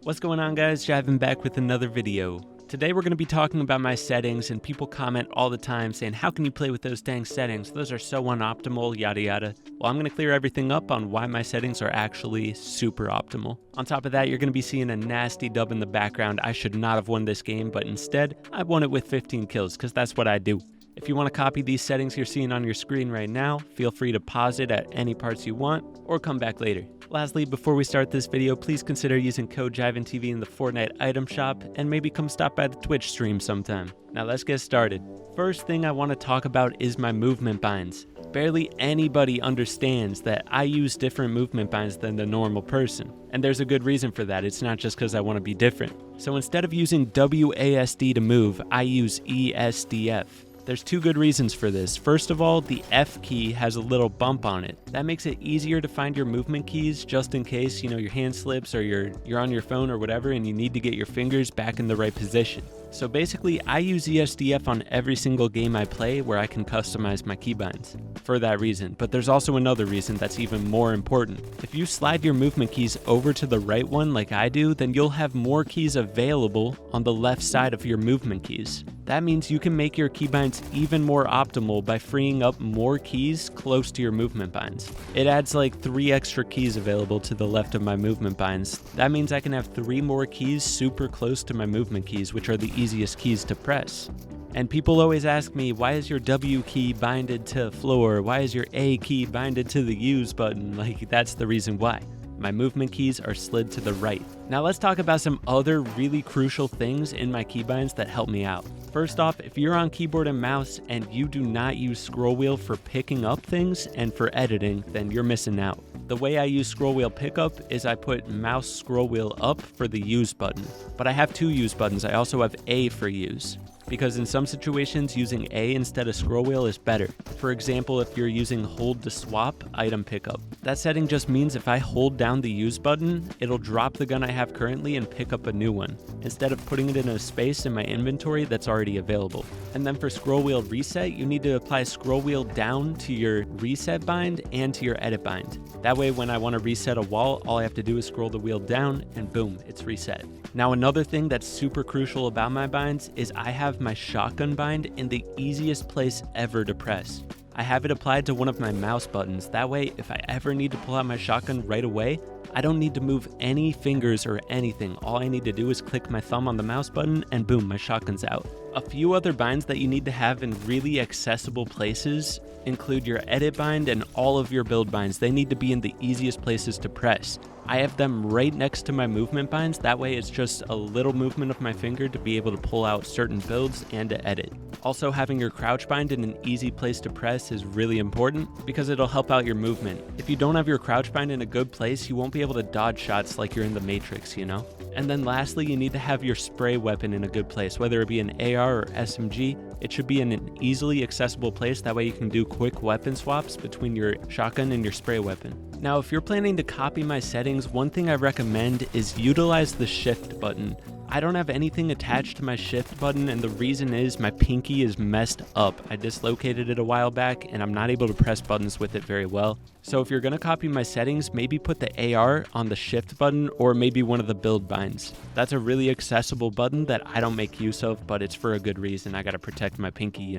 What's going on, guys? Jivan back with another video. Today we're going to be talking about my settings, and people comment all the time saying, how can you play with those dang settings? Those are so unoptimal, yada yada. Well, I'm going to clear everything up on why my settings are actually super optimal. On top of that, you're going to be seeing a nasty dub in the background. I should not have won this game, but instead, I won it with 15 kills, because that's what I do. If you want to copy these settings you're seeing on your screen right now, feel free to pause it at any parts you want, or come back later. Lastly, before we start this video, please consider using code JivanTV in the Fortnite item shop, and maybe come stop by the Twitch stream sometime. Now let's get started. First thing I want to talk about is my movement binds. Barely anybody understands that I use different movement binds than the normal person. And there's a good reason for that. It's not just because I want to be different. So instead of using WASD to move, I use ESDF. There's two good reasons for this. First of all, the F key has a little bump on it. That makes it easier to find your movement keys just in case, your hand slips or you're on your phone or whatever and you need to get your fingers back in the right position. So basically, I use ESDF on every single game I play where I can customize my keybinds for that reason. But there's also another reason that's even more important. If you slide your movement keys over to the right one like I do, then you'll have more keys available on the left side of your movement keys. That means you can make your keybinds even more optimal by freeing up more keys close to your movement binds. It adds like 3 extra keys available to the left of my movement binds. That means I can have 3 more keys super close to my movement keys, which are the easiest keys to press. And people always ask me, why is your W key binded to floor? Why is your A key binded to the use button? Like, that's the reason why. My movement keys are slid to the right. Now let's talk about some other really crucial things in my keybinds that help me out. First off, if you're on keyboard and mouse and you do not use scroll wheel for picking up things and for editing, then you're missing out. The way I use scroll wheel pickup is I put mouse scroll wheel up for the use button. But I have 2 use buttons. I also have A for use, because in some situations using A instead of scroll wheel is better. For example, if you're using hold to swap item pickup. That setting just means if I hold down the use button, it'll drop the gun I have currently and pick up a new one, instead of putting it in a space in my inventory that's already available. And then for scroll wheel reset, you need to apply scroll wheel down to your reset bind and to your edit bind. That way when I want to reset a wall, all I have to do is scroll the wheel down and boom, it's reset. Now another thing that's super crucial about my binds is I have my shotgun bind in the easiest place ever to press. I have it applied to one of my mouse buttons. That way, if I ever need to pull out my shotgun right away, I don't need to move any fingers or anything. All I need to do is click my thumb on the mouse button and boom, my shotgun's out. A few other binds that you need to have in really accessible places include your edit bind and all of your build binds. They need to be in the easiest places to press. I have them right next to my movement binds. That way it's just a little movement of my finger to be able to pull out certain builds and to edit. Also, having your crouch bind in an easy place to press is really important because it'll help out your movement. If you don't have your crouch bind in a good place, you won't be able to dodge shots like you're in the Matrix, And then lastly, you need to have your spray weapon in a good place, whether it be an AR or SMG. It should be in an easily accessible place. That way you can do quick weapon swaps between your shotgun and your spray weapon. Now, if you're planning to copy my settings, one thing I recommend is utilize the shift button. I don't have anything attached to my shift button, and the reason is my pinky is messed up. I dislocated it a while back and I'm not able to press buttons with it very well. So if you're going to copy my settings, maybe put the AR on the shift button or maybe one of the build binds. That's a really accessible button that I don't make use of, but it's for a good reason. I got to protect my pinky,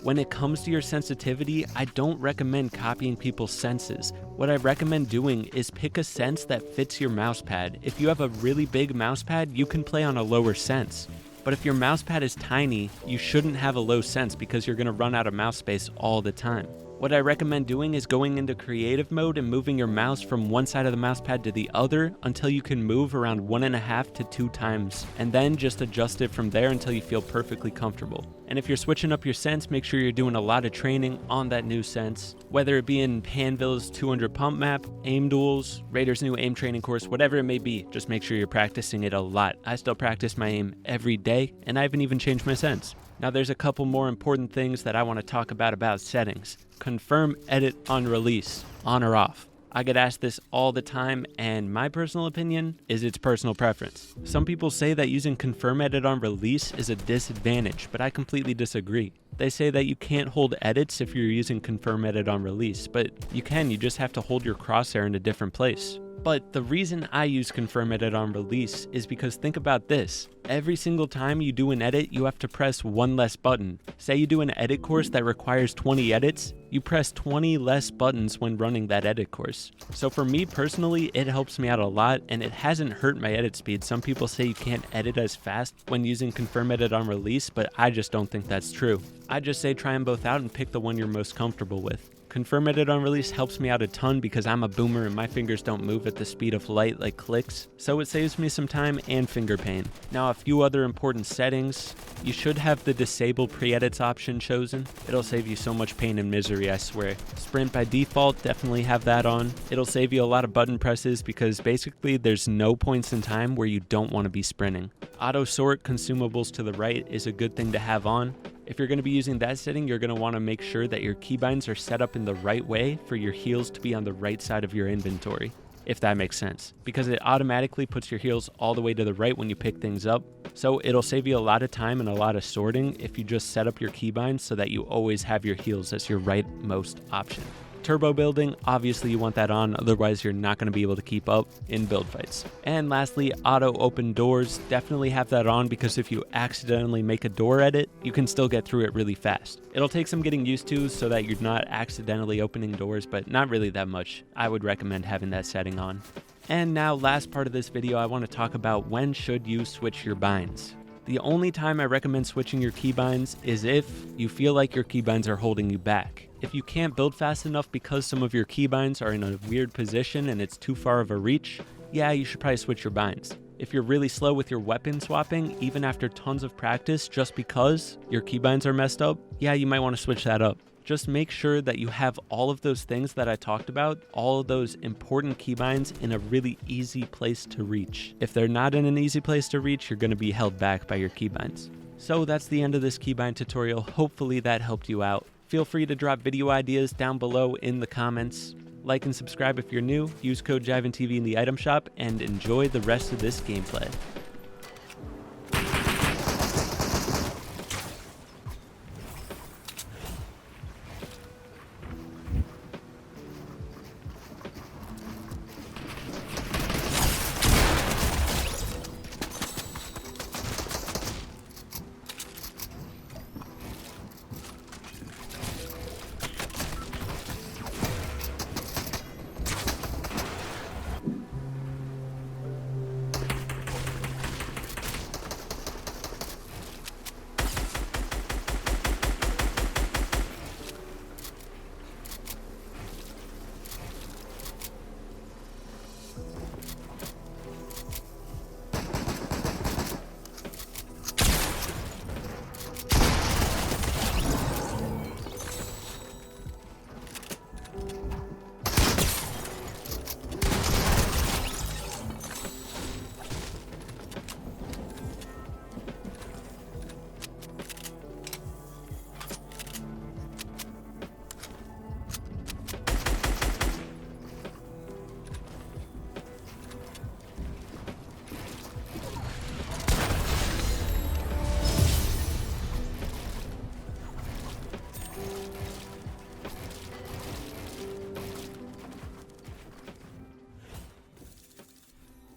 When it comes to your sensitivity, I don't recommend copying people's senses. What I recommend doing is pick a sense that fits your mouse pad. If you have a really big mouse pad, you can play on a lower sense. But if your mouse pad is tiny, you shouldn't have a low sense because you're going to run out of mouse space all the time. What I recommend doing is going into creative mode and moving your mouse from one side of the mouse pad to the other until you can move around 1.5 to 2 times, and then just adjust it from there until you feel perfectly comfortable. And if you're switching up your sense, make sure you're doing a lot of training on that new sense, whether it be in Panville's 200 pump map, aim duels, Raider's new aim training course, whatever it may be, just make sure you're practicing it a lot. I still practice my aim every day, and I haven't even changed my sense. Now there's a couple more important things that I want to talk about settings. Confirm edit on release, on or off. I get asked this all the time, and my personal opinion is it's personal preference. Some people say that using confirm edit on release is a disadvantage, but I completely disagree. They say that you can't hold edits if you're using confirm edit on release, but you can, you just have to hold your crosshair in a different place. But the reason I use confirm edit on release is because think about this. Every single time you do an edit, you have to press one less button. Say you do an edit course that requires 20 edits, you press 20 less buttons when running that edit course. So for me personally, it helps me out a lot, and it hasn't hurt my edit speed. Some people say you can't edit as fast when using confirm edit on release, but I just don't think that's true. I just say try them both out and pick the one you're most comfortable with. Confirm edit on release helps me out a ton because I'm a boomer and my fingers don't move at the speed of light like clicks, so it saves me some time and finger pain. Now, a few other important settings. You should have the disable pre-edits option chosen. It'll save you so much pain and misery, I swear. Sprint by default, definitely have that on. It'll save you a lot of button presses because basically there's no points in time where you don't want to be sprinting. Auto sort consumables to the right is a good thing to have on. If you're going to be using that setting, you're going to want to make sure that your keybinds are set up in the right way for your heals to be on the right side of your inventory, if that makes sense, because it automatically puts your heals all the way to the right when you pick things up. So it'll save you a lot of time and a lot of sorting if you just set up your keybinds so that you always have your heals as your rightmost option. Turbo building, obviously you want that on, otherwise you're not going to be able to keep up in build fights. And lastly, auto open doors, definitely have that on because if you accidentally make a door edit, you can still get through it really fast. It'll take some getting used to so that you're not accidentally opening doors, but not really that much. I would recommend having that setting on. And now, last part of this video, I want to talk about when should you switch your binds. The only time I recommend switching your keybinds is if you feel like your keybinds are holding you back. If you can't build fast enough because some of your keybinds are in a weird position and it's too far of a reach, yeah, you should probably switch your binds. If you're really slow with your weapon swapping, even after tons of practice, just because your keybinds are messed up, yeah, you might want to switch that up. Just make sure that you have all of those things that I talked about, all of those important keybinds in a really easy place to reach. If they're not in an easy place to reach, you're going to be held back by your keybinds. So that's the end of this keybind tutorial. Hopefully that helped you out. Feel free to drop video ideas down below in the comments. Like and subscribe if you're new, use code JivanTV in the item shop, and enjoy the rest of this gameplay.